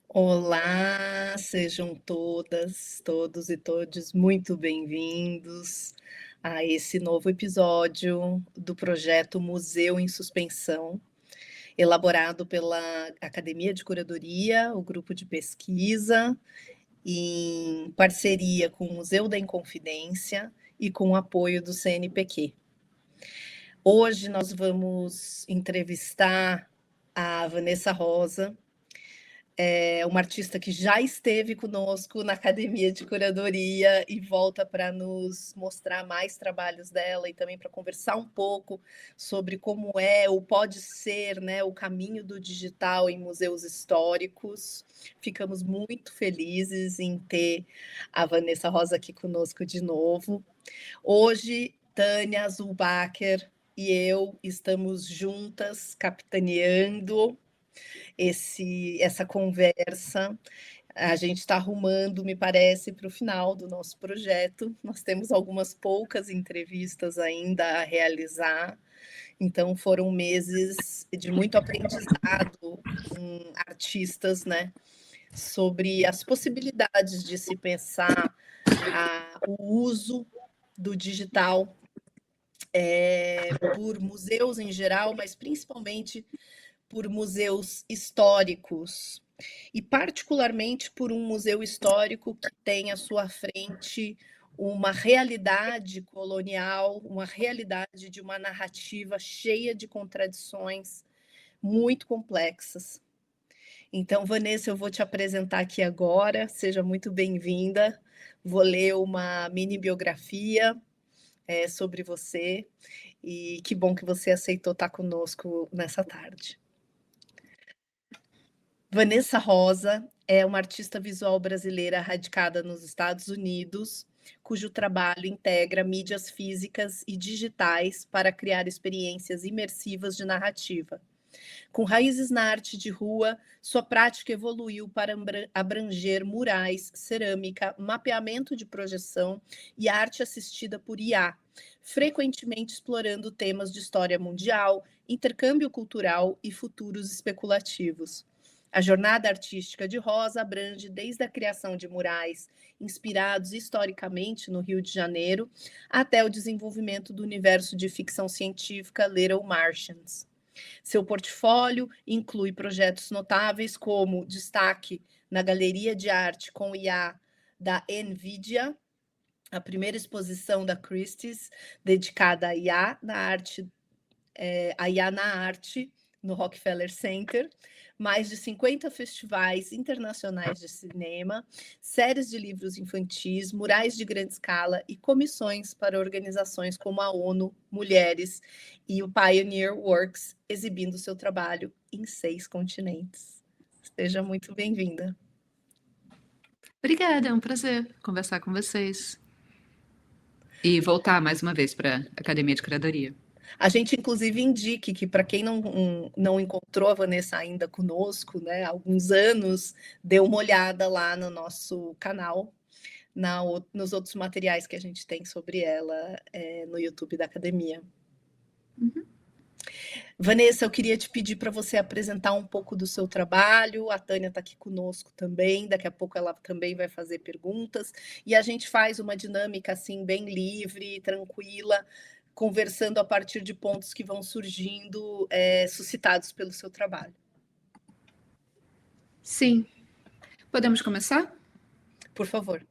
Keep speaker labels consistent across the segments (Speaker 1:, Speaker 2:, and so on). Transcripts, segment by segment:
Speaker 1: Olá, sejam todas, todos e todes muito bem-vindos a esse novo episódio do projeto Museu em Suspensão, elaborado pela Academia de Curadoria, o grupo de pesquisa, em parceria com o Museu da Inconfidência e com o apoio do CNPq. Hoje nós vamos entrevistar a Vanessa Rosa, uma artista que já esteve conosco na Academia de Curadoria e volta para nos mostrar mais trabalhos dela e também para conversar um pouco sobre como é ou pode ser, né, o caminho do digital em museus históricos. Ficamos muito felizes em ter a Vanessa Rosa aqui conosco de novo. Hoje, Tânia Zulbacher e eu estamos juntas capitaneando essa conversa. A gente está arrumando, me parece, para o final do nosso projeto. Nós temos algumas poucas entrevistas ainda a realizar, então foram meses de muito aprendizado com artistas, né, sobre as possibilidades de se pensar o uso do digital por museus em geral, mas principalmente por museus históricos, e particularmente por um museu histórico que tem à sua frente uma realidade colonial, uma realidade de uma narrativa cheia de contradições muito complexas. Então, Vanessa, eu vou te apresentar aqui agora, seja muito bem-vinda. Vou ler uma mini biografia sobre você, e que bom que você aceitou estar conosco nessa tarde. Vanessa Rosa é uma artista visual brasileira radicada nos Estados Unidos, cujo trabalho integra mídias físicas e digitais para criar experiências imersivas de narrativa. Com raízes na arte de rua, sua prática evoluiu para abranger murais, cerâmica, mapeamento de projeção e arte assistida por IA, frequentemente explorando temas de história mundial, intercâmbio cultural e futuros especulativos. A jornada artística de Rosa abrange desde a criação de murais inspirados historicamente no Rio de Janeiro, até o desenvolvimento do universo de ficção científica Little Martians. Seu portfólio inclui projetos notáveis como destaque na Galeria de Arte com IA da NVIDIA, a primeira exposição da Christie's dedicada à IA na arte, no Rockefeller Center, mais de 50 festivais internacionais de cinema, séries de livros infantis, murais de grande escala e comissões para organizações como a ONU, Mulheres e o Pioneer Works, exibindo seu trabalho em 6 continentes. Seja muito bem-vinda.
Speaker 2: Obrigada, é um prazer conversar com vocês. E voltar mais uma vez para a Academia de Curadoria.
Speaker 1: A gente, inclusive, indique que, para quem não encontrou a Vanessa ainda conosco, né, há alguns anos, dê uma olhada lá no nosso canal, nos outros materiais que a gente tem sobre ela no YouTube da Academia.
Speaker 2: Uhum.
Speaker 1: Vanessa, eu queria te pedir para você apresentar um pouco do seu trabalho. A Tânia está aqui conosco também, daqui a pouco ela também vai fazer perguntas, e a gente faz uma dinâmica assim bem livre, tranquila, conversando a partir de pontos que vão surgindo, suscitados pelo seu trabalho.
Speaker 2: Sim. Podemos começar?
Speaker 1: Por favor.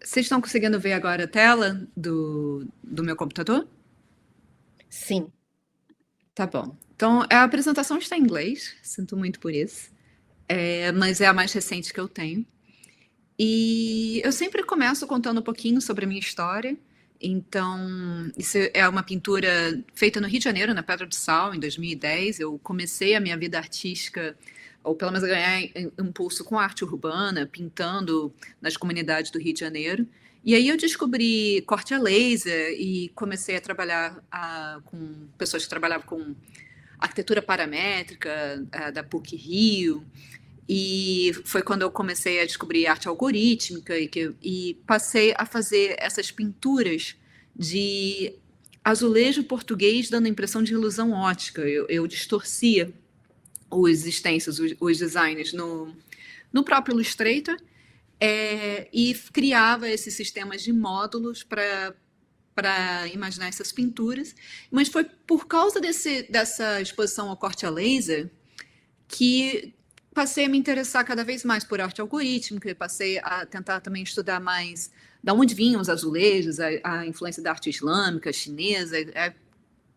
Speaker 2: Vocês estão conseguindo ver agora a tela do meu computador?
Speaker 1: Sim.
Speaker 2: Tá bom. Então, a apresentação está em inglês, sinto muito por isso, mas é a mais recente que eu tenho. E eu sempre começo contando um pouquinho sobre a minha história. Então, isso é uma pintura feita no Rio de Janeiro, na Pedra do Sal, em 2010. Eu comecei a minha vida artística, ou pelo menos a ganhar impulso com arte urbana, pintando nas comunidades do Rio de Janeiro. E aí eu descobri corte a laser e comecei a trabalhar com pessoas que trabalhavam com arquitetura paramétrica, da PUC-Rio. E foi quando eu comecei a descobrir arte algorítmica e passei a fazer essas pinturas de azulejo português dando a impressão de ilusão ótica. Eu distorcia os stencils, os designs no próprio Illustrator, e criava esses sistemas de módulos para imaginar essas pinturas. Mas foi por causa dessa exposição ao corte a laser que passei a me interessar cada vez mais por arte algorítmica, passei a tentar também estudar mais de onde vinham os azulejos, a influência da arte islâmica, chinesa.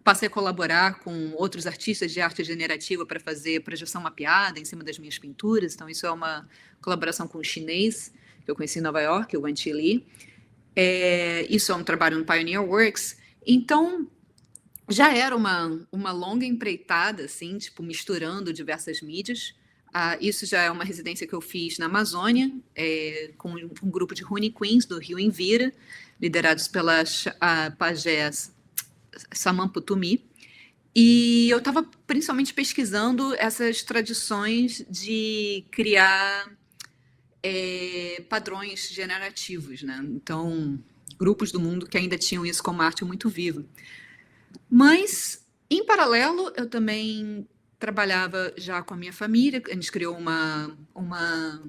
Speaker 2: Passei a colaborar com outros artistas de arte generativa para fazer projeção mapeada em cima das minhas pinturas. Então, isso é uma colaboração com um chinês que eu conheci em Nova York, o Wan Chi Lee. Isso é um trabalho no Pioneer Works. Então, já era uma longa empreitada, assim, tipo, misturando diversas mídias. Isso já é uma residência que eu fiz na Amazônia, com um grupo de Rune Queens do Rio Envira, liderados pela pajés Saman Putumi. E eu estava principalmente pesquisando essas tradições de criar padrões generativos, né? Então, grupos do mundo que ainda tinham isso como arte muito viva. Mas, em paralelo, eu também trabalhava já com a minha família. A gente criou uma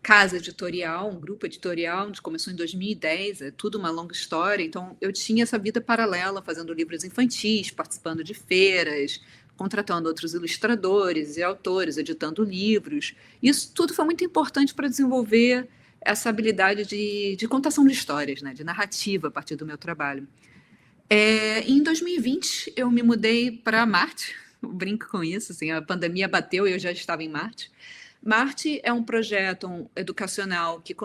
Speaker 2: casa editorial, um grupo editorial, a gente começou em 2010, é tudo uma longa história. Então, eu tinha essa vida paralela, fazendo livros infantis, participando de feiras, contratando outros ilustradores e autores, editando livros. Isso tudo foi muito importante para desenvolver essa habilidade de contação de histórias, né, de narrativa a partir do meu trabalho. Em 2020, eu me mudei para Marte. Eu brinco com isso, assim, a pandemia bateu e eu já estava em Marte. Marte é um projeto educacional que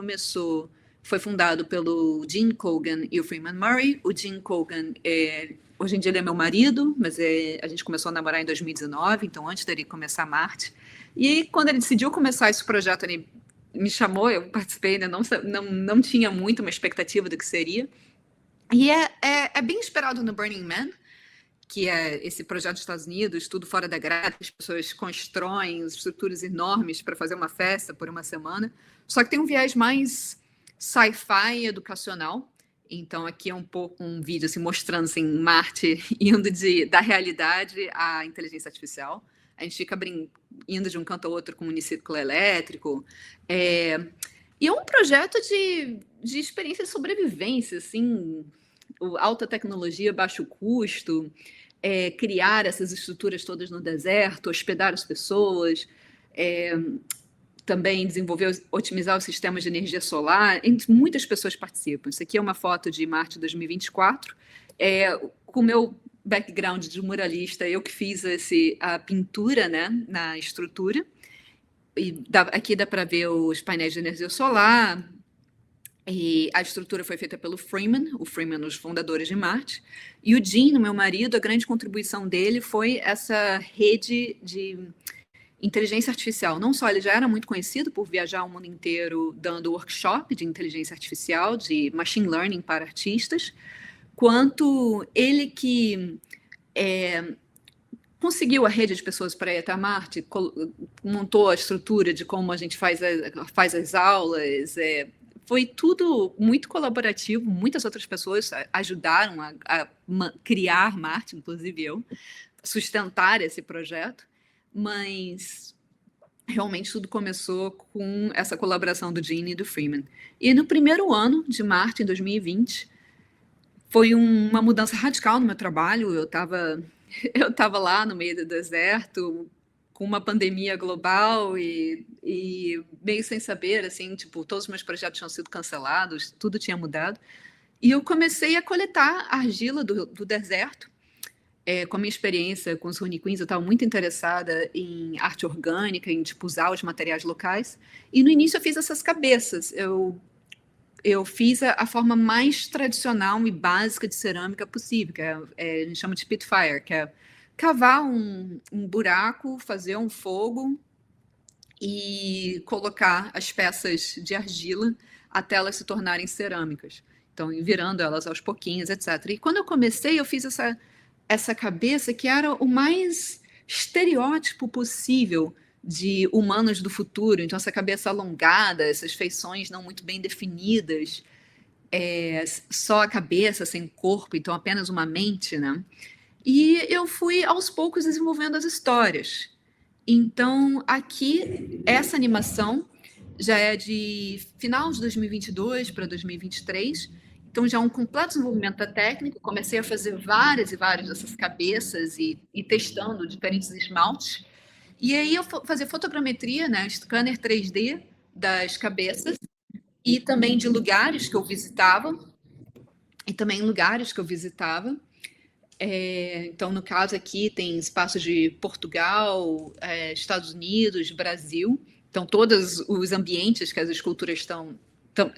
Speaker 2: foi fundado pelo Gene Kogan e o Freeman Murray. O Gene Kogan, hoje em dia ele é meu marido, mas a gente começou a namorar em 2019, então antes dele começar Marte. E quando ele decidiu começar esse projeto, ele me chamou, eu participei, né? Não tinha muito uma expectativa do que seria. E é bem esperado no Burning Man, que é esse projeto dos Estados Unidos, tudo fora da grade, as pessoas constroem estruturas enormes para fazer uma festa por uma semana, só que tem um viés mais sci-fi educacional. Então aqui é um pouco um vídeo assim, mostrando assim, Marte indo da realidade à inteligência artificial. A gente fica indo de um canto ao outro com um uniciclo elétrico. E é um projeto de experiência de sobrevivência, assim, alta tecnologia, baixo custo, criar essas estruturas todas no deserto, hospedar as pessoas, também desenvolver, otimizar os sistemas de energia solar. Muitas pessoas participam. Isso aqui é uma foto de Marte 2024, com o meu background de muralista, eu que fiz a pintura, né, na estrutura. E aqui dá para ver os painéis de energia solar. E a estrutura foi feita pelo Freeman, os fundadores de Marte. E o Gene, meu marido, a grande contribuição dele foi essa rede de inteligência artificial. Não só ele já era muito conhecido por viajar o mundo inteiro dando workshop de inteligência artificial, de machine learning para artistas, quanto ele que conseguiu a rede de pessoas para ir até Marte, montou a estrutura de como a gente faz as aulas. Foi tudo muito colaborativo, muitas outras pessoas ajudaram a criar Marte, inclusive eu, sustentar esse projeto, mas realmente tudo começou com essa colaboração do Gene e do Freeman. E no primeiro ano de Marte, em 2020, foi uma mudança radical no meu trabalho. Eu estava lá no meio do deserto, com uma pandemia global e meio sem saber, assim, tipo, todos os meus projetos tinham sido cancelados, tudo tinha mudado. E eu comecei a coletar argila do deserto. Com a minha experiência com os Rune Queens, eu estava muito interessada em arte orgânica, em tipo, usar os materiais locais. E no início eu fiz essas cabeças. Eu fiz a forma mais tradicional e básica de cerâmica possível, que a gente chama de Spitfire, que é cavar um buraco, fazer um fogo e colocar as peças de argila até elas se tornarem cerâmicas. Então, virando elas aos pouquinhos, etc. E quando eu comecei, eu fiz essa cabeça que era o mais estereótipo possível de humanos do futuro. Então, essa cabeça alongada, essas feições não muito bem definidas, só a cabeça, sem corpo, então apenas uma mente, né? E eu fui, aos poucos, desenvolvendo as histórias. Então, aqui, essa animação já é de final de 2022 para 2023, então já é um completo desenvolvimento da técnica. Comecei a fazer várias e várias dessas cabeças e testando diferentes esmaltes. E aí eu fazia fotogrametria, né, scanner 3D das cabeças e também de lugares que eu visitava, e também lugares que eu visitava. Então, no caso aqui, tem espaços de Portugal, Estados Unidos, Brasil. Então, todos os ambientes que as esculturas estão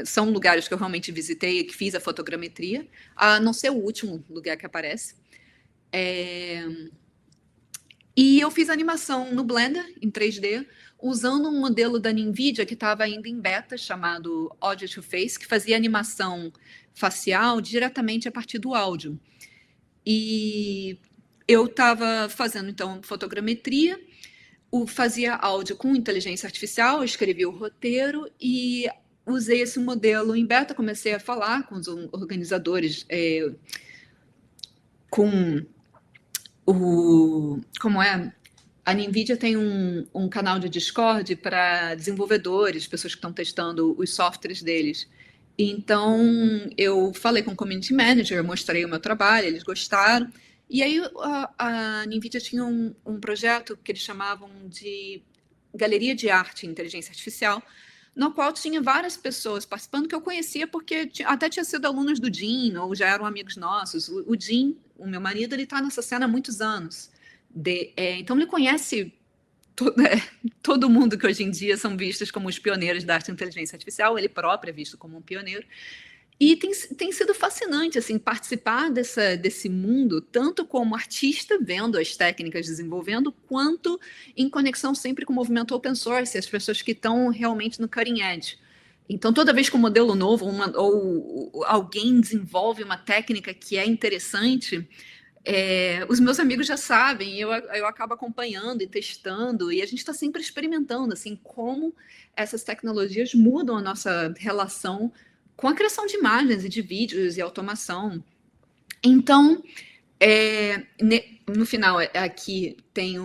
Speaker 2: são lugares que eu realmente visitei e que fiz a fotogrametria, a não ser o último lugar que aparece. E eu fiz animação no Blender, em 3D, usando um modelo da NVIDIA que estava ainda em beta, chamado Audio to Face, que fazia animação facial diretamente a partir do áudio. E eu estava fazendo, então, fotogrametria, fazia áudio com inteligência artificial, escrevi o roteiro e usei esse modelo em beta, comecei a falar com os organizadores, como é? A NVIDIA tem um canal de Discord para desenvolvedores, pessoas que estão testando os softwares deles. Então, eu falei com o community manager, mostrei o meu trabalho, eles gostaram. E aí, a NVIDIA tinha um projeto que eles chamavam de Galeria de Arte e Inteligência Artificial, no qual tinha várias pessoas participando que eu conhecia porque até tinha sido alunos do Jim, ou já eram amigos nossos. O Jim, o meu marido, ele está nessa cena há muitos anos. Então, ele conhece todo mundo que hoje em dia são vistos como os pioneiros da arte e inteligência artificial, ele próprio é visto como um pioneiro. E tem sido fascinante assim, participar desse mundo, tanto como artista, vendo as técnicas desenvolvendo, quanto em conexão sempre com o movimento open source, as pessoas que estão realmente no cutting edge. Então, toda vez que um modelo novo ou alguém desenvolve uma técnica que é interessante, os meus amigos já sabem, eu acabo acompanhando e testando, e a gente está sempre experimentando assim, como essas tecnologias mudam a nossa relação com a criação de imagens e de vídeos e automação. Então, no final, aqui tem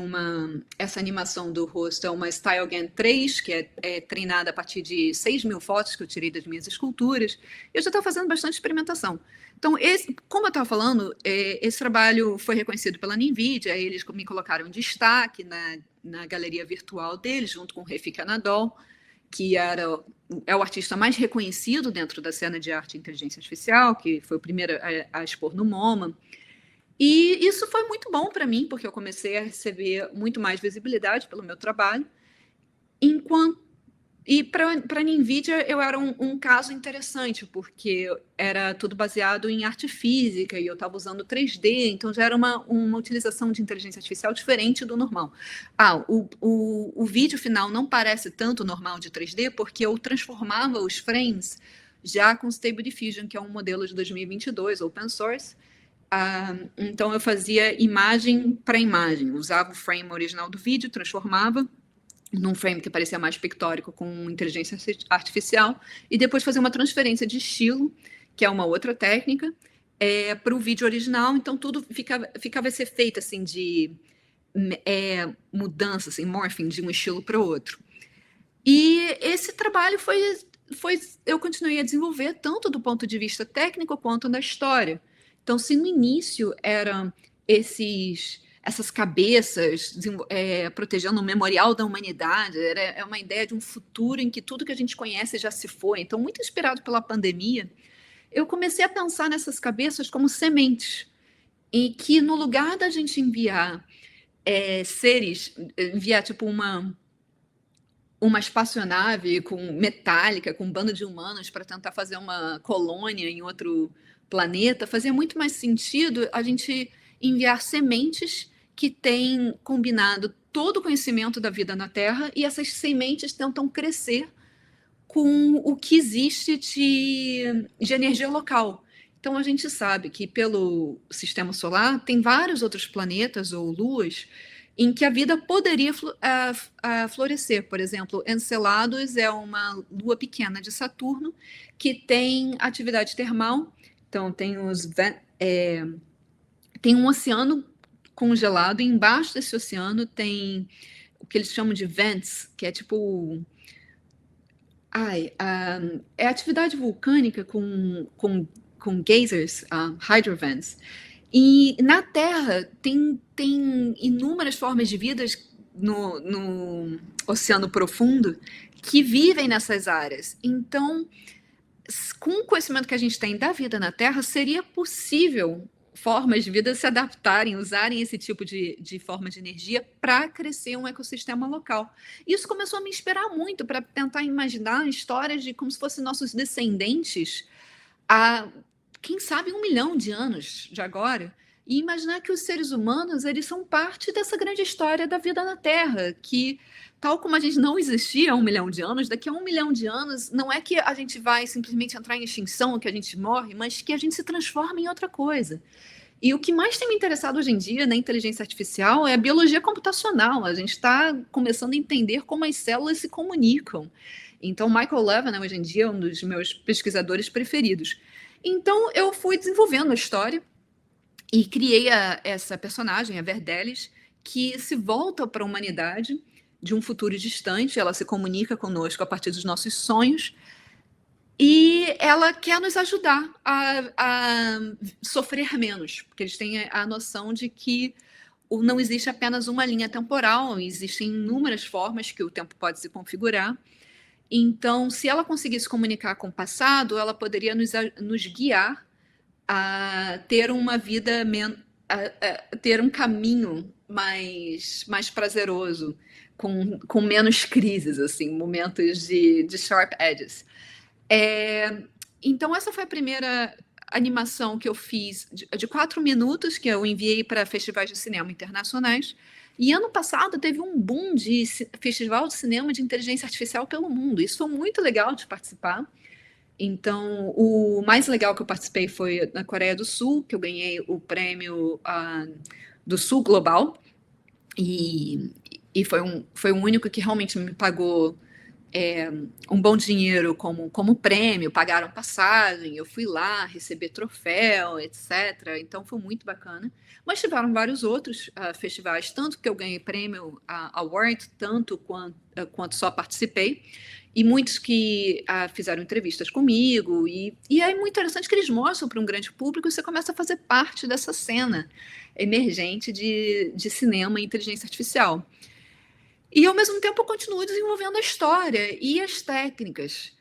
Speaker 2: essa animação do rosto, é uma StyleGAN 3, que é treinada a partir de 6.000 fotos que eu tirei das minhas esculturas. Eu já estou fazendo bastante experimentação. Então, como eu estava falando, esse trabalho foi reconhecido pela NVIDIA, eles me colocaram em destaque na galeria virtual deles, junto com o Refik Anadol, que é o artista mais reconhecido dentro da cena de arte e inteligência artificial, que foi o primeiro a expor no MoMA. E isso foi muito bom para mim, porque eu comecei a receber muito mais visibilidade pelo meu trabalho. E para a NVIDIA eu era um caso interessante, porque era tudo baseado em arte física e eu estava usando 3D, então já era uma utilização de inteligência artificial diferente do normal. O vídeo final não parece tanto normal de 3D, porque eu transformava os frames já com Stable Diffusion, que é um modelo de 2022, open source. Então eu fazia imagem para imagem, usava o frame original do vídeo, transformava num frame que parecia mais pictórico com inteligência artificial, e depois fazer uma transferência de estilo, que é uma outra técnica, para o vídeo original. Então tudo ficava a ser feito assim de mudança, assim, morphing de um estilo para o outro. E esse trabalho eu continuei a desenvolver tanto do ponto de vista técnico quanto na história. Então, se no início eram essas cabeças protegendo o memorial da humanidade, é uma ideia de um futuro em que tudo que a gente conhece já se foi. Então, muito inspirado pela pandemia, eu comecei a pensar nessas cabeças como sementes, e que no lugar da gente enviar enviar tipo uma espaçonave metálica, com um bando de humanos para tentar fazer uma colônia em outro planeta, fazia muito mais sentido a gente enviar sementes que têm combinado todo o conhecimento da vida na Terra, e essas sementes tentam crescer com o que existe de energia local. Então, a gente sabe que pelo sistema solar tem vários outros planetas ou luas em que a vida poderia florescer. Por exemplo, Enceladus é uma lua pequena de Saturno que tem atividade termal. Então, tem um oceano congelado, e embaixo desse oceano tem o que eles chamam de vents, que é tipo... é atividade vulcânica com geysers, hydrovents. E na Terra tem inúmeras formas de vida no oceano profundo que vivem nessas áreas. Então, com o conhecimento que a gente tem da vida na Terra, seria possível formas de vida se adaptarem, usarem esse tipo de forma de energia para crescer um ecossistema local. Isso começou a me inspirar muito para tentar imaginar histórias de como se fossem nossos descendentes há, quem sabe, 1 milhão de anos de agora, e imaginar que os seres humanos eles são parte dessa grande história da vida na Terra, que tal como a gente não existia há 1 milhão de anos, daqui a 1 milhão de anos não é que a gente vai simplesmente entrar em extinção, que a gente morre, mas que a gente se transforma em outra coisa. E o que mais tem me interessado hoje em dia na inteligência artificial é a biologia computacional. A gente está começando a entender como as células se comunicam. Então, Michael Levin, né, hoje em dia, é um dos meus pesquisadores preferidos. Então, eu fui desenvolvendo a história e criei essa personagem, a Verdelis, que se volta para a humanidade de um futuro distante. Ela se comunica conosco a partir dos nossos sonhos e ela quer nos ajudar a sofrer menos, porque eles têm a noção de que não existe apenas uma linha temporal, existem inúmeras formas que o tempo pode se configurar. Então, se ela conseguisse se comunicar com o passado, ela poderia nos guiar a ter uma vida, a ter um caminho mais prazeroso, com menos crises, assim, momentos de sharp edges. Então, essa foi a primeira animação que eu fiz de 4 minutos, que eu enviei para festivais de cinema internacionais. E ano passado teve um boom de festival de cinema de inteligência artificial pelo mundo. Isso foi muito legal de participar. Então, o mais legal que eu participei foi na Coreia do Sul, que eu ganhei o prêmio do Sul Global. E foi o único que realmente me pagou um bom dinheiro como prêmio, pagaram passagem, eu fui lá receber troféu, etc. Então foi muito bacana. Mas tiveram vários outros festivais, tanto que eu ganhei prêmio award, tanto quanto só participei, e muitos que fizeram entrevistas comigo, e é muito interessante que eles mostram para um grande público e você começa a fazer parte dessa cena emergente de cinema e inteligência artificial. E, ao mesmo tempo, eu continuo desenvolvendo a história e as técnicas.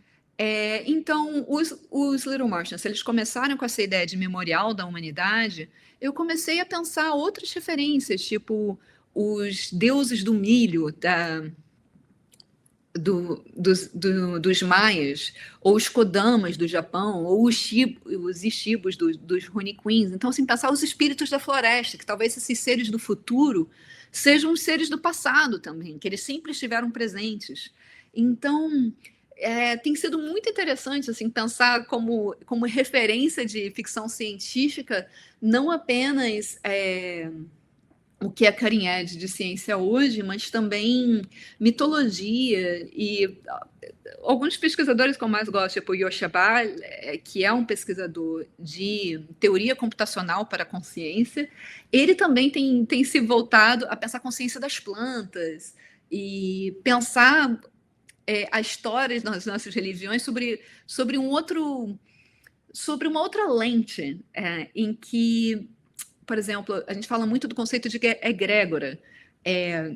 Speaker 2: Então, os Little Martians, eles começaram com essa ideia de memorial da humanidade, eu comecei a pensar outras referências, tipo os deuses do milho dos maias, ou os kodamas do Japão, ou os ishibos dos Rune Queens. Então, assim, pensar os espíritos da floresta, que talvez esses seres do futuro sejam os seres do passado também, que eles sempre estiveram presentes. Então, tem sido muito interessante assim, pensar como referência de ficção científica, não apenas o que é cutting edge de ciência hoje, mas também mitologia. E alguns pesquisadores que eu mais gosto, tipo Yoshia Bal, que é um pesquisador de teoria computacional para a consciência, ele também tem se voltado a pensar a consciência das plantas e pensar a história das nossas religiões sobre uma outra lente, em que, por exemplo, a gente fala muito do conceito de egrégora.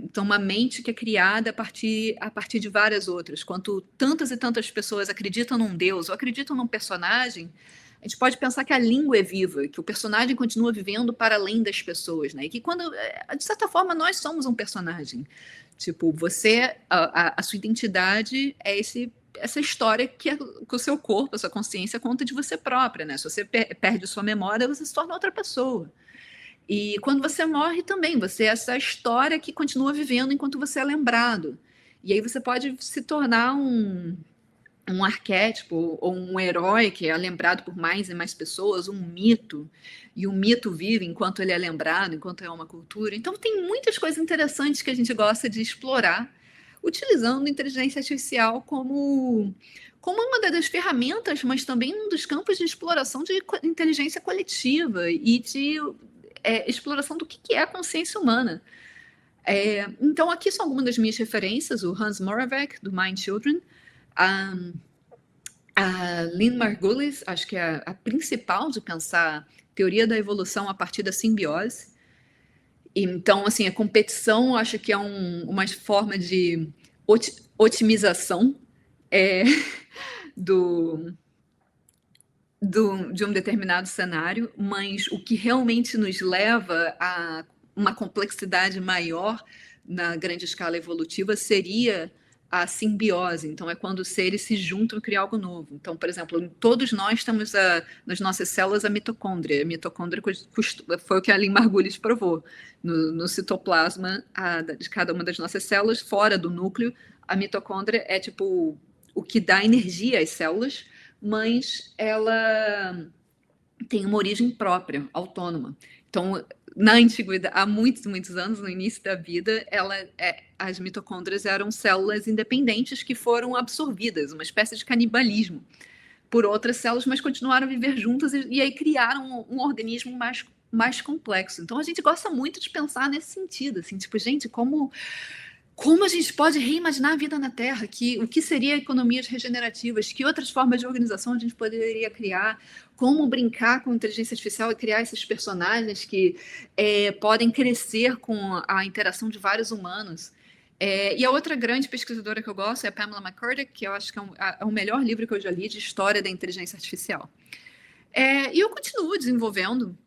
Speaker 2: Então, uma mente que é criada a partir de várias outras. Quando tantas e tantas pessoas acreditam num Deus ou acreditam num personagem, a gente pode pensar que a língua é viva, que o personagem continua vivendo para além das pessoas, né? E que de certa forma, nós somos um personagem. Tipo, a sua identidade é essa história que o seu corpo, a sua consciência conta de você própria, né? Se você perde sua memória, você se torna outra pessoa. E quando você morre também, você é essa história que continua vivendo enquanto você é lembrado. E aí você pode se tornar um arquétipo ou um herói que é lembrado por mais e mais pessoas, um mito. E o mito vive enquanto ele é lembrado, enquanto é uma cultura. Então tem muitas coisas interessantes que a gente gosta de explorar, utilizando inteligência artificial como uma das ferramentas, mas também um dos campos de exploração de inteligência coletiva e de exploração do que é a consciência humana. Então, aqui são algumas das minhas referências: o Hans Moravec, do Mind Children, a Lynn Margulis, acho que é a principal de pensar teoria da evolução a partir da simbiose. Então, assim, a competição acho que é uma forma de otimização de um determinado cenário, mas o que realmente nos leva a uma complexidade maior na grande escala evolutiva seria a simbiose. Então, é quando os seres se juntam e criam algo novo. Então, por exemplo, todos nós temos nas nossas células a mitocôndria. A mitocôndria foi o que a Lynn Margulis provou. No citoplasma de cada uma das nossas células, fora do núcleo, a mitocôndria é tipo o que dá energia às células, mas ela tem uma origem própria, autônoma. Então, na antiguidade, há muitos, muitos anos, no início da vida, as mitocôndrias eram células independentes que foram absorvidas, uma espécie de canibalismo, por outras células, mas continuaram a viver juntas e aí criaram um organismo mais complexo. Então, a gente gosta muito de pensar nesse sentido, assim, tipo, gente, como a gente pode reimaginar a vida na Terra, o que seria economias regenerativas, que outras formas de organização a gente poderia criar, como brincar com inteligência artificial e criar esses personagens que podem crescer com a interação de vários humanos. E a outra grande pesquisadora que eu gosto é a Pamela McCorduck, que eu acho que é o melhor livro que eu já li de história da inteligência artificial. E eu continuo desenvolvendo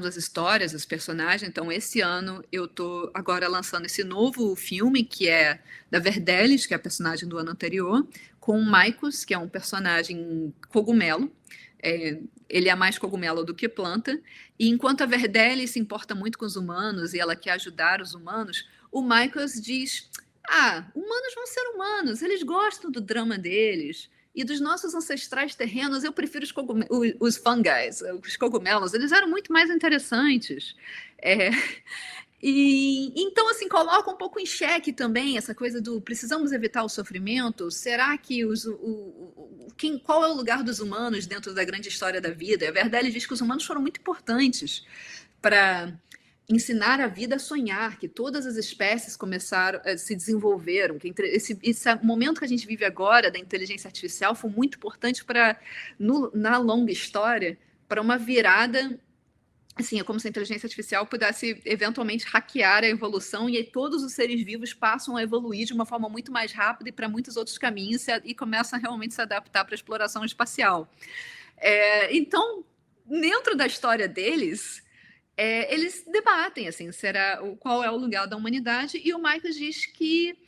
Speaker 2: as histórias, os personagens. Então, esse ano eu estou agora lançando esse novo filme, que é da Verdelis, que é a personagem do ano anterior, com o Maicos, que é um personagem cogumelo. Ele é mais cogumelo do que planta. E enquanto a Verdelis se importa muito com os humanos e ela quer ajudar os humanos, o Maicos diz: humanos vão ser humanos, eles gostam do drama deles. E dos nossos ancestrais terrenos, eu prefiro os fungis, os cogumelos, eles eram muito mais interessantes. Então, assim, coloca um pouco em xeque também essa coisa do precisamos evitar o sofrimento. Será que qual é o lugar dos humanos dentro da grande história da vida? A Verdelli diz que os humanos foram muito importantes para ensinar a vida a sonhar, que todas as espécies começaram a se desenvolveram, que esse momento que a gente vive agora da inteligência artificial foi muito importante na longa história, para uma virada. Assim, é como se a inteligência artificial pudesse eventualmente hackear a evolução e aí todos os seres vivos passam a evoluir de uma forma muito mais rápida e para muitos outros caminhos e começam a realmente se adaptar para a exploração espacial. Então, dentro da história deles, eles debatem assim, qual é o lugar da humanidade, e o Michael diz que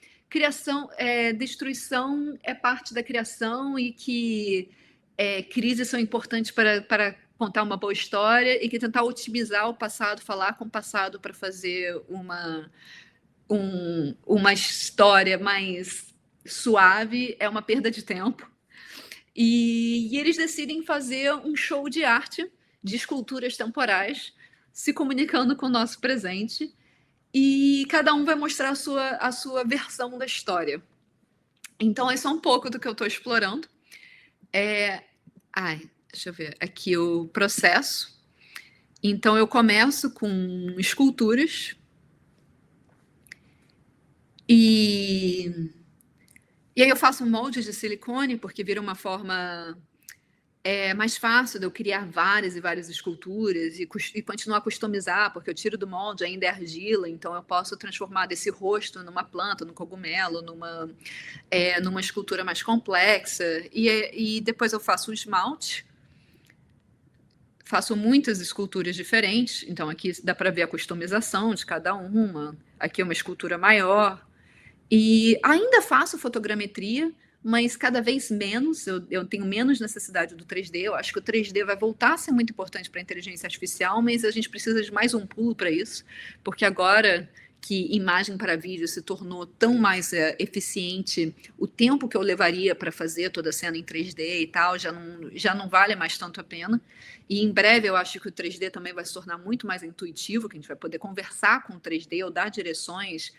Speaker 2: destruição é parte da criação e que crises são importantes para contar uma boa história e que tentar otimizar o passado, falar com o passado para fazer uma história mais suave é uma perda de tempo. E eles decidem fazer um show de arte, de esculturas temporais, se comunicando com o nosso presente, e cada um vai mostrar a sua versão da história. Então, é só um pouco do que eu estou explorando. Deixa eu ver aqui o processo. Então, eu começo com esculturas e aí eu faço moldes de silicone, porque vira uma forma mais fácil de eu criar várias e várias esculturas e continuar a customizar, porque eu tiro do molde, ainda é argila, então eu posso transformar desse rosto numa planta, num cogumelo, numa escultura mais complexa. E depois eu faço o esmalte, faço muitas esculturas diferentes, então aqui dá para ver a customização de cada uma, aqui é uma escultura maior, e ainda faço fotogrametria, mas cada vez menos, eu tenho menos necessidade do 3D, eu acho que o 3D vai voltar a ser muito importante para a inteligência artificial, mas a gente precisa de mais um pulo para isso, porque agora que imagem para vídeo se tornou tão mais eficiente, o tempo que eu levaria para fazer toda a cena em 3D e tal, já não vale mais tanto a pena, e em breve eu acho que o 3D também vai se tornar muito mais intuitivo, que a gente vai poder conversar com o 3D ou dar direções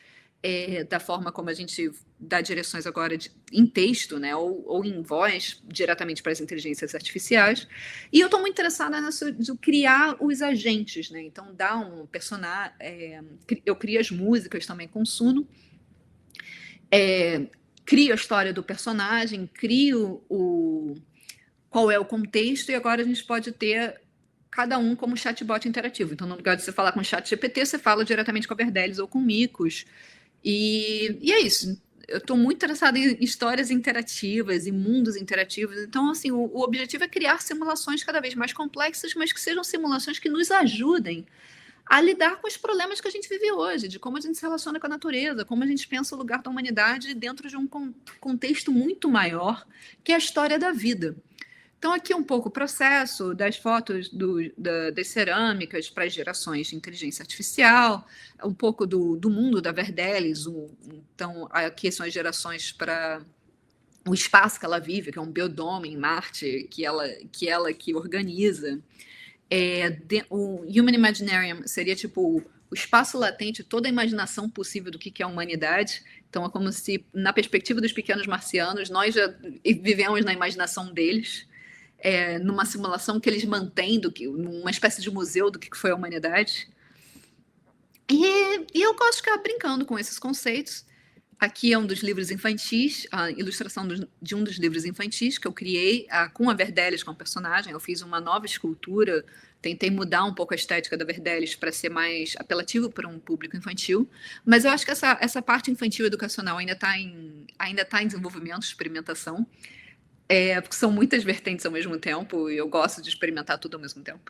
Speaker 2: da forma como a gente dá direções agora em texto, né, ou em voz, diretamente para as inteligências artificiais. E eu estou muito interessada nessa de criar os agentes, né? Então, dar um personagem. Eu crio as músicas também com Suno, crio a história do personagem, crio qual é o contexto, e agora a gente pode ter cada um como chatbot interativo. Então, no lugar de você falar com o chat GPT, você fala diretamente com a Verdelis ou com o Micos. E é isso. Eu estou muito interessada em histórias interativas e mundos interativos. Então, assim, o objetivo é criar simulações cada vez mais complexas, mas que sejam simulações que nos ajudem a lidar com os problemas que a gente vive hoje, de como a gente se relaciona com a natureza, como a gente pensa o lugar da humanidade dentro de um contexto muito maior, que é a história da vida. Então, aqui um pouco o processo das fotos das cerâmicas para as gerações de inteligência artificial, um pouco do mundo da Verdelis. Então, aqui são as gerações para o espaço que ela vive, que é um biodome em Marte, que ela que organiza. O Human Imaginarium seria tipo o espaço latente, toda a imaginação possível do que é a humanidade. Então, é como se, na perspectiva dos pequenos marcianos, nós já vivemos na imaginação deles. Numa simulação que eles mantêm, numa espécie de museu do que foi a humanidade. E eu gosto de ficar brincando com esses conceitos. Aqui é um dos livros infantis, a ilustração de um dos livros infantis que eu criei com a Verdelis como personagem. Eu fiz uma nova escultura, tentei mudar um pouco a estética da Verdelis para ser mais apelativo para um público infantil, mas eu acho que essa parte infantil educacional ainda está em desenvolvimento, experimentação. Porque são muitas vertentes ao mesmo tempo e eu gosto de experimentar tudo ao mesmo tempo.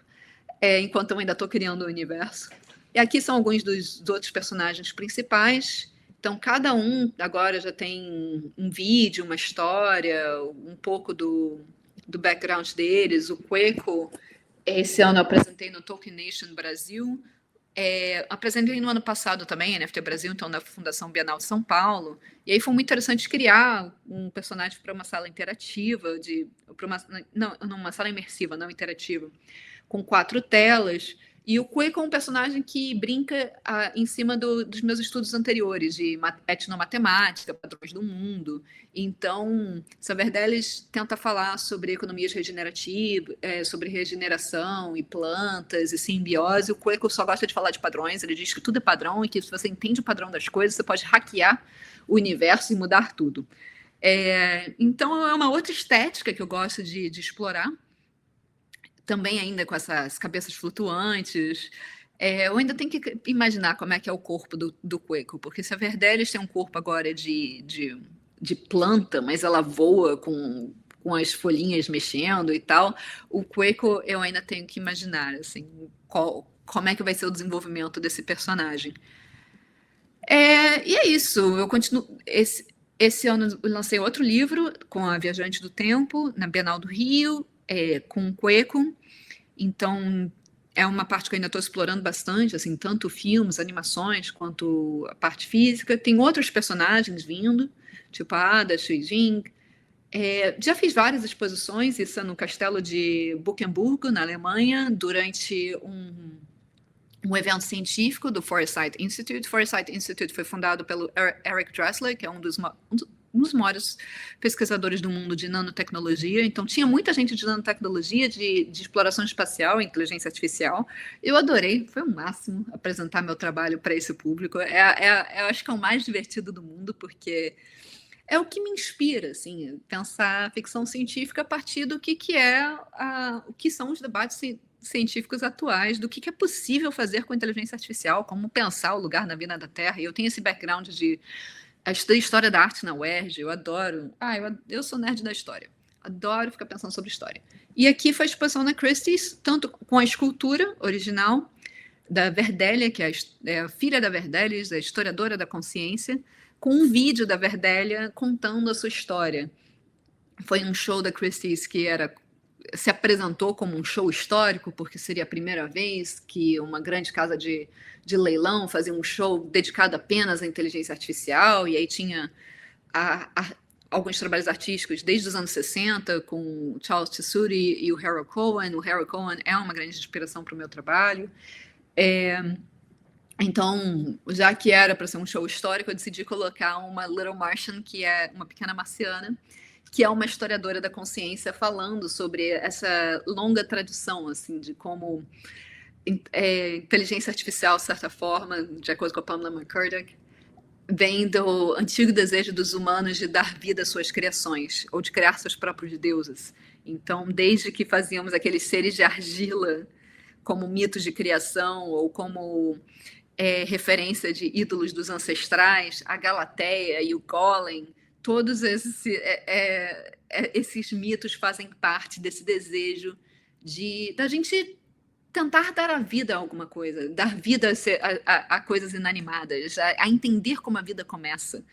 Speaker 2: Enquanto eu ainda estou criando o universo. E aqui são alguns dos outros personagens principais. Então, cada um agora já tem um vídeo, uma história, um pouco do background deles. O Queco, esse ano eu apresentei no Tolkien Nation Brasil. Apresentei no ano passado também, NFT Brasil, então na Fundação Bienal de São Paulo. E aí foi muito interessante criar um personagem para uma sala interativa, uma sala imersiva, não interativa, com 4 telas. E o Cueca é um personagem que brinca em cima dos meus estudos anteriores, de etnomatemática, padrões do mundo. Então, Saverdelis tenta falar sobre economias regenerativas, sobre regeneração e plantas e simbiose. O Cueca só gosta de falar de padrões, ele diz que tudo é padrão e que se você entende o padrão das coisas, você pode hackear o universo e mudar tudo. Então, é uma outra estética que eu gosto de explorar. Também ainda com essas cabeças flutuantes. Eu ainda tenho que imaginar como é que é o corpo do Queco, porque se a Verdelis tem um corpo agora de planta, mas ela voa com as folhinhas mexendo e tal, o Queco eu ainda tenho que imaginar, assim, como é que vai ser o desenvolvimento desse personagem. E é isso, eu continuo... Esse ano eu lancei outro livro com a Viajante do Tempo, na Bienal do Rio, com o Queco. Então, é uma parte que eu ainda estou explorando bastante, assim, tanto filmes, animações, quanto a parte física. Tem outros personagens vindo, tipo a Ada, Shuijing. Já fiz várias exposições, isso é no Castelo de Buckenburgo, na Alemanha, durante um evento científico do Foresight Institute. Foresight Institute foi fundado pelo Eric Dressler, que é um dos maiores pesquisadores do mundo de nanotecnologia. Então, tinha muita gente de nanotecnologia, de exploração espacial, inteligência artificial. Eu adorei, foi o máximo apresentar meu trabalho para esse público. Eu acho que é o mais divertido do mundo, porque é o que me inspira, assim, pensar ficção científica a partir do que o que são os debates científicos atuais, do que é possível fazer com inteligência artificial, como pensar o lugar na vida da Terra. E eu tenho esse background eu estudei História da Arte na UERJ, eu adoro. Eu sou nerd da história. Adoro ficar pensando sobre história. E aqui foi a exposição na Christie's, tanto com a escultura original da Verdélia, que é a filha da Verdelis, a historiadora da consciência, com um vídeo da Verdélia contando a sua história. Foi um show da Christie's que se apresentou como um show histórico, porque seria a primeira vez que uma grande casa de leilão fazia um show dedicado apenas à inteligência artificial, e aí tinha alguns trabalhos artísticos desde os anos 60, com o Charles Tessuti e o Harold Cohen. O Harold Cohen é uma grande inspiração para o meu trabalho. Então, já que era para ser um show histórico, eu decidi colocar uma Little Martian, que é uma pequena marciana, que é uma historiadora da consciência falando sobre essa longa tradição, assim, de como inteligência artificial, de certa forma, de acordo com a Pamela McCorduck, vem do antigo desejo dos humanos de dar vida às suas criações, ou de criar seus próprios deuses. Então, desde que fazíamos aqueles seres de argila como mitos de criação, ou como referência de ídolos dos ancestrais, a Galateia e o Golem, todos esses mitos fazem parte desse desejo da gente tentar dar a vida a alguma coisa, dar vida a coisas inanimadas, a entender como a vida começa.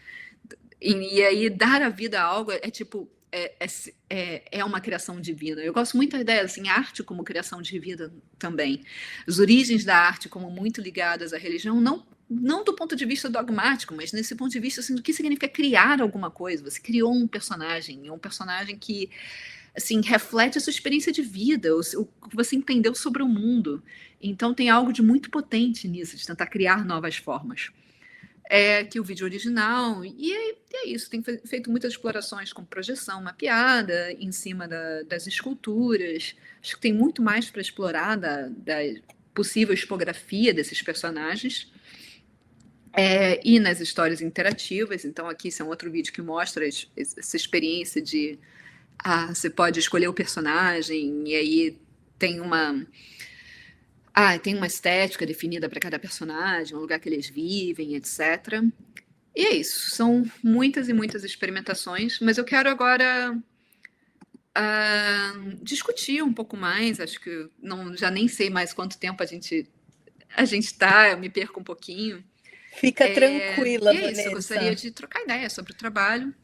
Speaker 2: E aí, dar a vida a algo é uma criação divina. Eu gosto muito da ideia, assim, arte como criação de vida também. As origens da arte como muito ligadas à religião, não do ponto de vista dogmático, mas nesse ponto de vista, assim, do que significa criar alguma coisa. Você criou um personagem que, assim, reflete a sua experiência de vida, o que você entendeu sobre o mundo. Então tem algo de muito potente nisso, de tentar criar novas formas. Que o vídeo original, e é isso, tem feito muitas explorações com projeção mapeada em cima das esculturas. Acho que tem muito mais para explorar da possível expografia desses personagens. E nas histórias interativas. Então aqui esse é um outro vídeo que mostra essa experiência de você pode escolher o personagem, e aí tem uma estética definida para cada personagem, o lugar que eles vivem, etc. E é isso, são muitas e muitas experimentações, mas eu quero agora discutir um pouco mais. Acho que já nem sei mais quanto tempo a gente está, eu me perco um pouquinho.
Speaker 1: Fica tranquila,
Speaker 2: E é isso, eu gostaria
Speaker 1: Vanessa.
Speaker 2: de trocar ideia sobre o trabalho.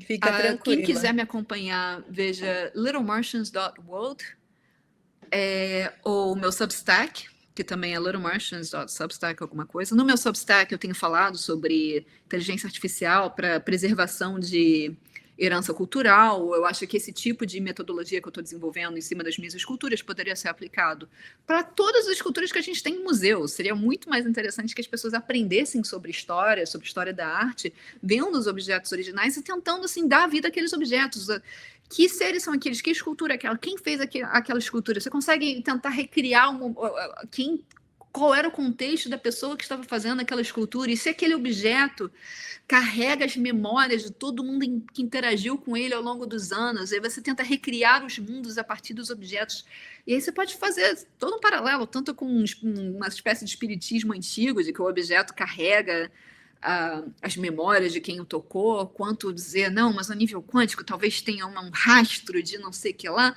Speaker 1: Fica
Speaker 2: Quem
Speaker 1: tranquila.
Speaker 2: quiser me acompanhar, veja littlemartians.world, ou o meu Substack, que também é littlemartians.substack alguma coisa. No meu Substack eu tenho falado sobre inteligência artificial para preservação de herança cultural. Eu acho que esse tipo de metodologia que eu estou desenvolvendo em cima das minhas esculturas poderia ser aplicado para todas as esculturas que a gente tem em museu. Seria muito mais interessante que as pessoas aprendessem sobre história da arte, vendo os objetos originais e tentando, assim, dar vida àqueles objetos. Que seres são aqueles? Que escultura é aquela? Quem fez aquela escultura? Você consegue tentar recriar qual era o contexto da pessoa que estava fazendo aquela escultura? E se aquele objeto carrega as memórias de todo mundo que interagiu com ele ao longo dos anos? Aí você tenta recriar os mundos a partir dos objetos. E aí você pode fazer todo um paralelo, tanto com uma espécie de espiritismo antigo, de que o objeto carrega as memórias de quem o tocou, quanto dizer, não, mas a nível quântico talvez tenha um rastro de não sei o que lá.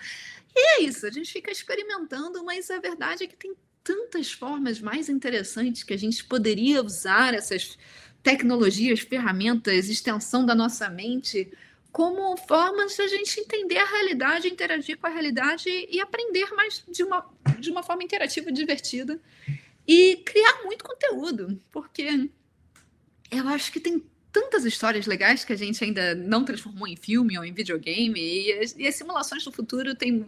Speaker 2: E é isso, a gente fica experimentando, mas a verdade é que tem tantas formas mais interessantes que a gente poderia usar essas tecnologias, ferramentas, extensão da nossa mente, como formas de a gente entender a realidade, interagir com a realidade e aprender mais de uma forma interativa e divertida. E criar muito conteúdo, porque eu acho que tem tantas histórias legais que a gente ainda não transformou em filme ou em videogame, e as simulações do futuro tem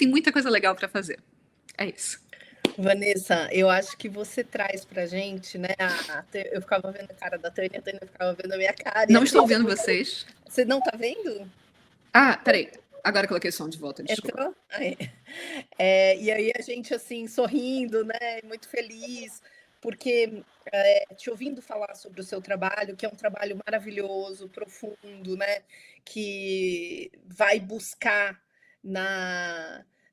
Speaker 2: muita coisa legal para fazer. É isso.
Speaker 1: Vanessa, eu acho que você traz pra gente, né? Eu ficava vendo a cara da Tânia, a Tânia ficava vendo a minha cara.
Speaker 2: Não estou vendo vocês.
Speaker 1: Você não tá vendo?
Speaker 2: Peraí. Agora eu coloquei o som de volta, desculpa.
Speaker 1: Entrou? E aí a gente, assim, sorrindo, né? Muito feliz, porque te ouvindo falar sobre o seu trabalho, que é um trabalho maravilhoso, profundo, né? Que vai buscar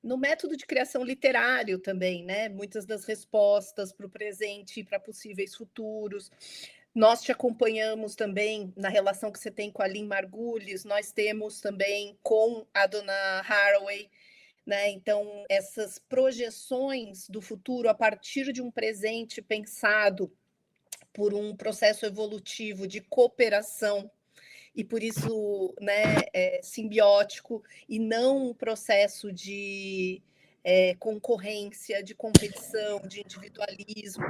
Speaker 1: no método de criação literário também, né? Muitas das respostas para o presente e para possíveis futuros. Nós te acompanhamos também na relação que você tem com a Lynn Margulis, nós temos também com a dona Haraway, né? Então, essas projeções do futuro a partir de um presente pensado por um processo evolutivo de cooperação, e por isso, né, simbiótico, e não um processo de concorrência, de competição, de individualismo.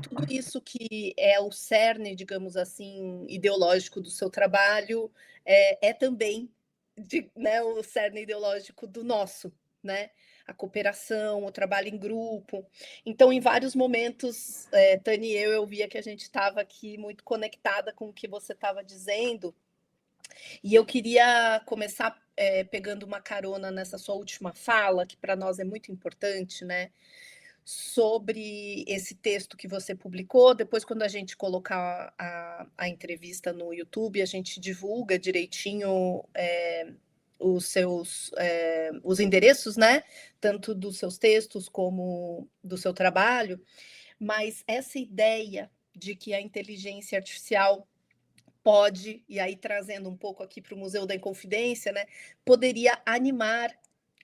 Speaker 1: Tudo isso que é o cerne, digamos assim, ideológico do seu trabalho, também né, o cerne ideológico do nosso, né? a cooperação, o trabalho em grupo. Então, em vários momentos, Tani e eu via que a gente estava aqui muito conectada com o que você estava dizendo, e eu queria começar pegando uma carona nessa sua última fala, que para nós é muito importante, né? Sobre esse texto que você publicou. Depois, quando a gente colocar a entrevista no YouTube, a gente divulga direitinho os endereços, né? Tanto dos seus textos como do seu trabalho. Mas essa ideia de que a inteligência artificial pode, e aí trazendo um pouco aqui para o Museu da Inconfidência, né? Poderia animar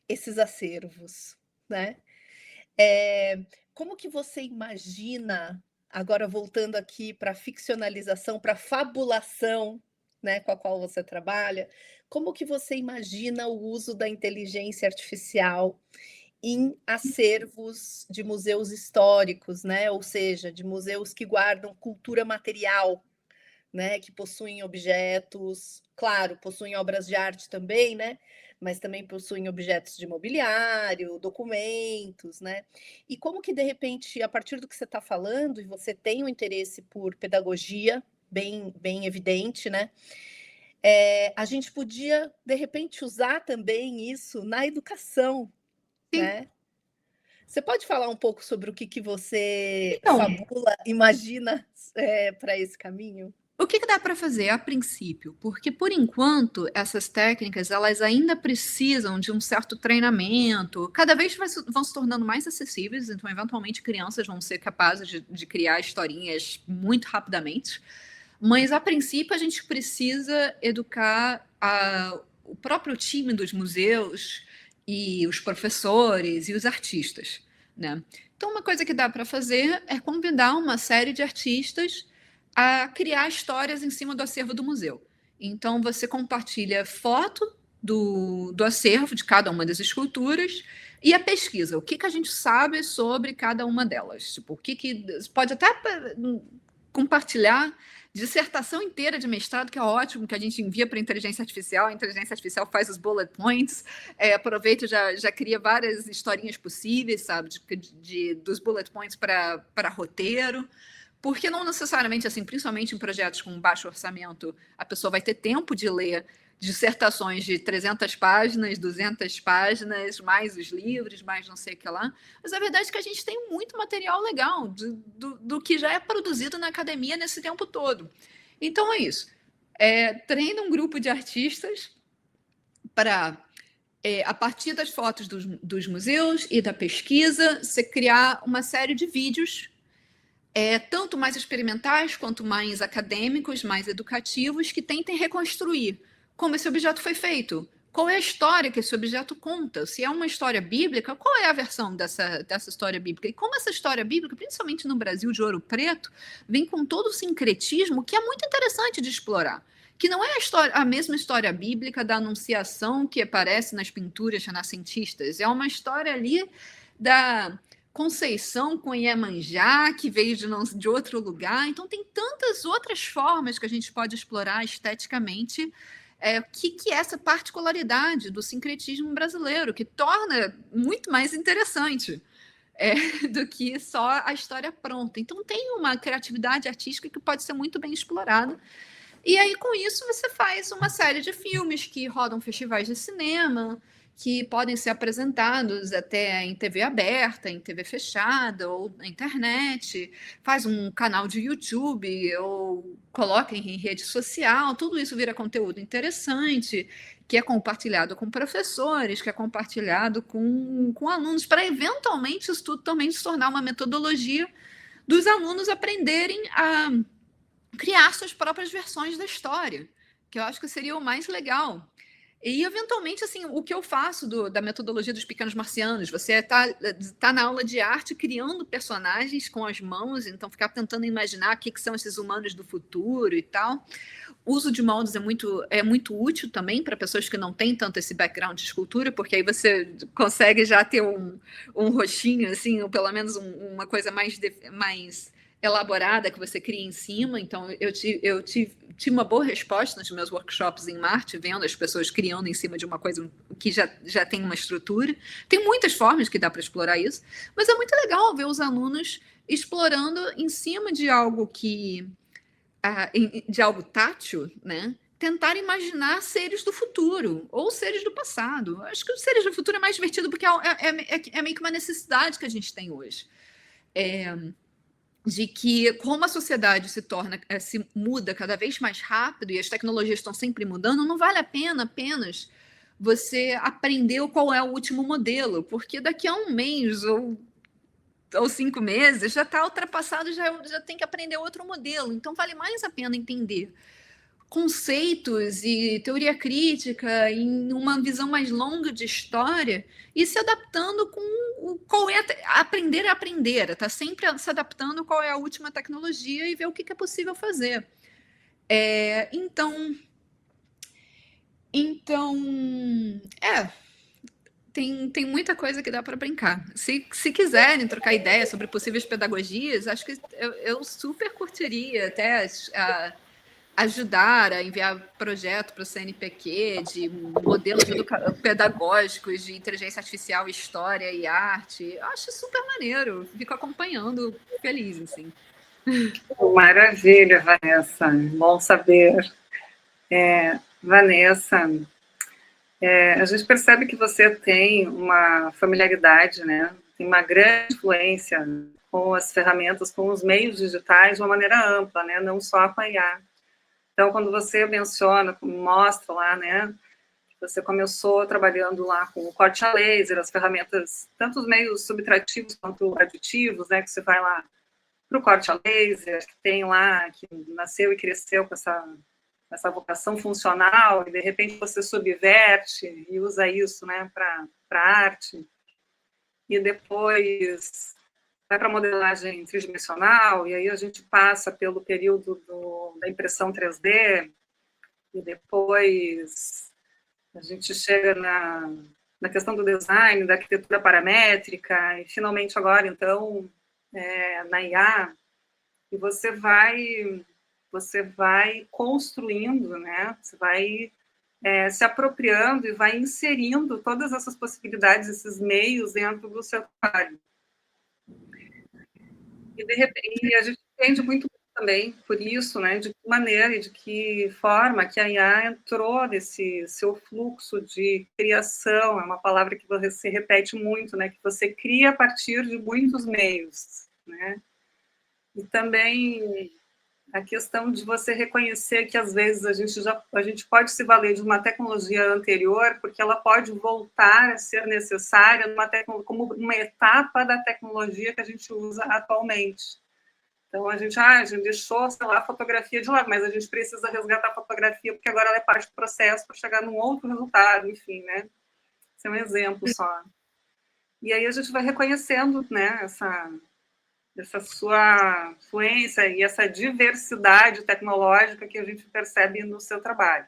Speaker 1: esses acervos, né? Como que você imagina, agora voltando aqui para a ficcionalização, para a fabulação, né, com a qual você trabalha, como que você imagina o uso da inteligência artificial em acervos de museus históricos, né? Ou seja, de museus que guardam cultura material, né, que possuem objetos, claro, possuem obras de arte também, né, mas também possuem objetos de mobiliário, documentos, né? E como que, de repente, a partir do que você está falando, e você tem um interesse por pedagogia bem evidente, né? A gente podia, de repente, usar também isso na educação,
Speaker 2: Sim.
Speaker 1: né? Você pode falar um pouco sobre o que você
Speaker 2: Então,
Speaker 1: fabula, imagina para esse caminho?
Speaker 2: o que dá para fazer a princípio? Porque, por enquanto, essas técnicas elas ainda precisam de um certo treinamento, cada vez vão se tornando mais acessíveis, então, eventualmente, crianças vão ser capazes de criar historinhas muito rapidamente, mas, a princípio, a gente precisa educar o próprio time dos museus e os professores e os artistas, né? Então, uma coisa que dá para fazer é convidar uma série de artistas a criar histórias em cima do acervo do museu. Então, você compartilha foto do acervo de cada uma das esculturas e a pesquisa. O que a gente sabe sobre cada uma delas? Tipo, pode até compartilhar dissertação inteira de mestrado, que é ótimo, que a gente envia para a inteligência artificial faz os bullet points, aproveita e já cria várias historinhas possíveis, sabe, dos bullet points para roteiro. Porque não necessariamente, assim, principalmente em projetos com baixo orçamento, a pessoa vai ter tempo de ler dissertações de 300 páginas, 200 páginas, mais os livros, mais não sei o que lá. Mas a verdade é que a gente tem muito material legal do que já é produzido na academia nesse tempo todo. Então é isso. Treina um grupo de artistas para, a partir das fotos dos museus e da pesquisa, você criar uma série de vídeos tanto mais experimentais quanto mais acadêmicos, mais educativos, que tentem reconstruir como esse objeto foi feito, qual é a história que esse objeto conta, se é uma história bíblica, qual é a versão dessa história bíblica, e como essa história bíblica, principalmente no Brasil de Ouro Preto, vem com todo o sincretismo que é muito interessante de explorar, que não é a mesma história bíblica da Anunciação que aparece nas pinturas renascentistas, é uma história ali da Conceição com Iemanjá, que veio de outro lugar. Então, tem tantas outras formas que a gente pode explorar esteticamente que é essa particularidade do sincretismo brasileiro, que torna muito mais interessante do que só a história pronta. Então, tem uma criatividade artística que pode ser muito bem explorada. E aí, com isso, você faz uma série de filmes que rodam festivais de cinema, que podem ser apresentados até em TV aberta, em TV fechada ou na internet, faz um canal de YouTube ou coloca em rede social, tudo isso vira conteúdo interessante, que é compartilhado com professores, que é compartilhado com alunos, para eventualmente isso tudo também se tornar uma metodologia dos alunos aprenderem a criar suas próprias versões da história, que eu acho que seria o mais legal. E, eventualmente, assim, o que eu faço da metodologia dos pequenos marcianos, você tá na aula de arte criando personagens com as mãos, então ficar tentando imaginar o que são esses humanos do futuro e tal. O uso de moldes é muito útil também para pessoas que não têm tanto esse background de escultura, porque aí você consegue já ter um rostinho, assim, ou pelo menos uma coisa mais elaborada que você cria em cima. Então, eu tive uma boa resposta nos meus workshops em Marte, vendo as pessoas criando em cima de uma coisa que já tem uma estrutura. Tem muitas formas que dá para explorar isso, mas é muito legal ver os alunos explorando em cima de algo de algo tátil, né? Tentar imaginar seres do futuro ou seres do passado. Acho que os seres do futuro é mais divertido porque é meio que uma necessidade que a gente tem hoje. De que como a sociedade se muda cada vez mais rápido e as tecnologias estão sempre mudando, não vale a pena apenas você aprender qual é o último modelo, porque daqui a um mês ou 5 meses já está ultrapassado, já tem que aprender outro modelo. Então vale mais a pena entender conceitos e teoria crítica em uma visão mais longa de história e se adaptando com qual é aprender a aprender, tá sempre se adaptando qual é a última tecnologia e ver o que é possível fazer. Então tem muita coisa que dá para brincar. Se quiserem trocar ideias sobre possíveis pedagogias, acho que eu super curtiria até ajudar a enviar projeto para o CNPq de modelos pedagógicos de inteligência artificial, história e arte. Eu acho super maneiro. Fico acompanhando, feliz, assim.
Speaker 3: Maravilha, Vanessa. Bom saber. Vanessa, a gente percebe que você tem uma familiaridade, né? Tem uma grande influência com as ferramentas, com os meios digitais de uma maneira ampla, né? Não só com a IA. Então, quando você menciona, mostra lá, né, você começou trabalhando lá com o corte a laser, as ferramentas, tanto os meios subtrativos quanto aditivos, né, que você vai lá para o corte a laser, que tem lá, que nasceu e cresceu com essa vocação funcional, e de repente você subverte e usa isso, né, para arte, e depois vai para a modelagem tridimensional, e aí a gente passa pelo período da impressão 3D, e depois a gente chega na questão do design, da arquitetura paramétrica, e finalmente agora, então, na IA, e você vai construindo, né? Você vai se apropriando e vai inserindo todas essas possibilidades, esses meios dentro do seu trabalho. E, de repente, a gente entende muito também por isso, né, de que maneira e de que forma que a IA entrou nesse seu fluxo de criação, é uma palavra que você repete muito, né, que você cria a partir de muitos meios, né, e também a questão de você reconhecer que, às vezes, a gente pode se valer de uma tecnologia anterior, porque ela pode voltar a ser necessária como uma etapa da tecnologia que a gente usa atualmente. Então, a gente deixou, sei lá, a fotografia de lado, mas a gente precisa resgatar a fotografia, porque agora ela é parte do processo para chegar num outro resultado, enfim, né? Esse é um exemplo só. E aí a gente vai reconhecendo, né, essa sua fluência e essa diversidade tecnológica que a gente percebe no seu trabalho.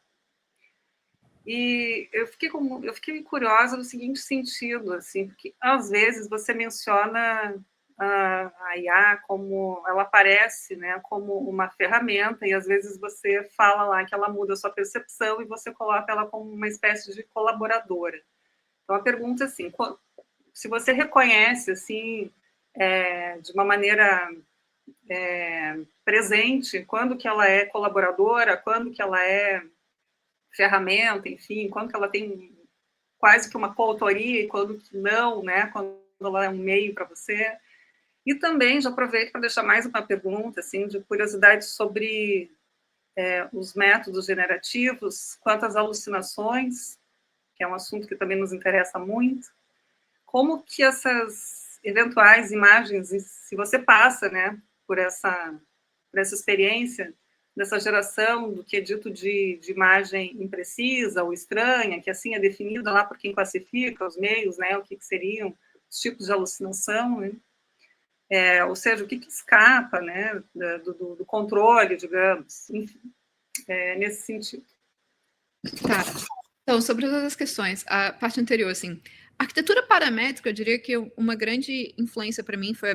Speaker 3: E eu fiquei curiosa no seguinte sentido, assim, porque às vezes você menciona a IA como ela aparece, né, como uma ferramenta, e às vezes você fala lá que ela muda a sua percepção e você coloca ela como uma espécie de colaboradora. Então a pergunta é assim, se você reconhece assim de uma maneira presente, quando que ela é colaboradora, quando que ela é ferramenta, enfim, quando que ela tem quase que uma coautoria e quando que não, né, quando ela é um meio para você. E também já aproveito para deixar mais uma pergunta, assim, de curiosidade sobre os métodos generativos, quanto às alucinações, que é um assunto que também nos interessa muito. Como que essas eventuais imagens, se você passa, né, por essa experiência dessa geração do que é dito de imagem imprecisa ou estranha, que assim é definida lá por quem classifica os meios, né, o que seriam os tipos de alucinação, né? Ou seja, o que escapa, né, do controle, digamos, enfim, nesse sentido.
Speaker 2: Tá. Então, sobre todas as questões, a parte anterior, assim, Arquitetura paramétrica, eu diria que uma grande influência para mim foi a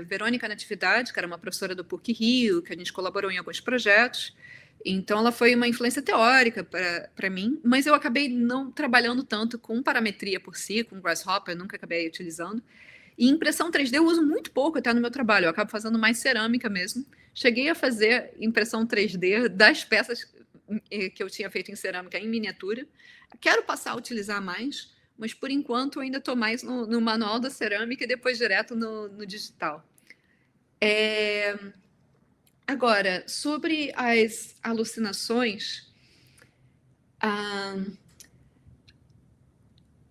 Speaker 2: Verônica Natividade, que era uma professora do PUC-Rio, que a gente colaborou em alguns projetos. Então, ela foi uma influência teórica para mim, mas eu acabei não trabalhando tanto com parametria por si, com Grasshopper, nunca acabei utilizando. E impressão 3D eu uso muito pouco até no meu trabalho, eu acabo fazendo mais cerâmica mesmo. Cheguei a fazer impressão 3D das peças que eu tinha feito em cerâmica em miniatura. Quero passar a utilizar mais, mas por enquanto eu ainda estou mais no manual da cerâmica e depois direto no digital. Agora, sobre as alucinações,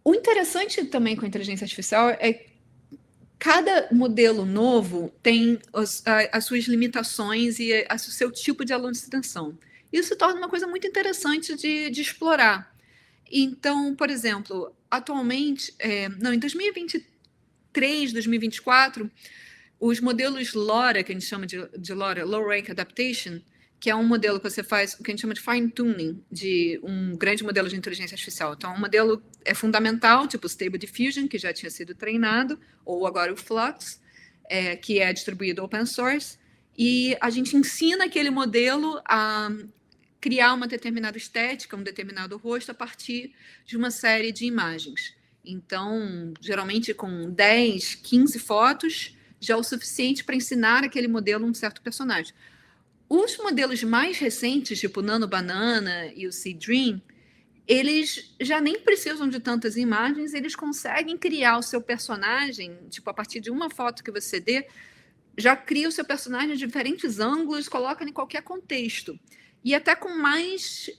Speaker 2: o interessante também com a inteligência artificial é que cada modelo novo tem as suas limitações e o seu tipo de alucinação. Isso torna uma coisa muito interessante de explorar. Então, por exemplo, atualmente, em 2023, 2024, os modelos LoRA, que a gente chama de LoRA, Low Rank Adaptation, que é um modelo que você faz, que a gente chama de fine tuning, de um grande modelo de inteligência artificial. Então, um modelo é fundamental, tipo o Stable Diffusion, que já tinha sido treinado, ou agora o Flux, que é distribuído open source, e a gente ensina aquele modelo a criar uma determinada estética, um determinado rosto a partir de uma série de imagens. Então, geralmente com 10, 15 fotos, já é o suficiente para ensinar aquele modelo um certo personagem. Os modelos mais recentes, tipo o Nano Banana e o Seed Dream, eles já nem precisam de tantas imagens, eles conseguem criar o seu personagem, tipo, a partir de uma foto que você dê, já cria o seu personagem em diferentes ângulos, coloca em qualquer contexto. E até com mais,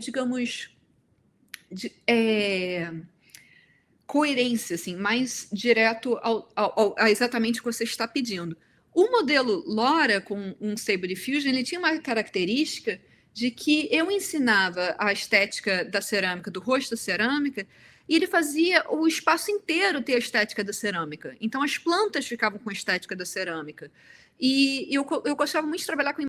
Speaker 2: digamos, coerência, assim, mais direto a exatamente o que você está pedindo. O modelo LoRA com um Stable Diffusion, ele tinha uma característica de que eu ensinava a estética da cerâmica, do rosto da cerâmica, e ele fazia o espaço inteiro ter a estética da cerâmica. Então, as plantas ficavam com a estética da cerâmica. E eu gostava muito de trabalhar com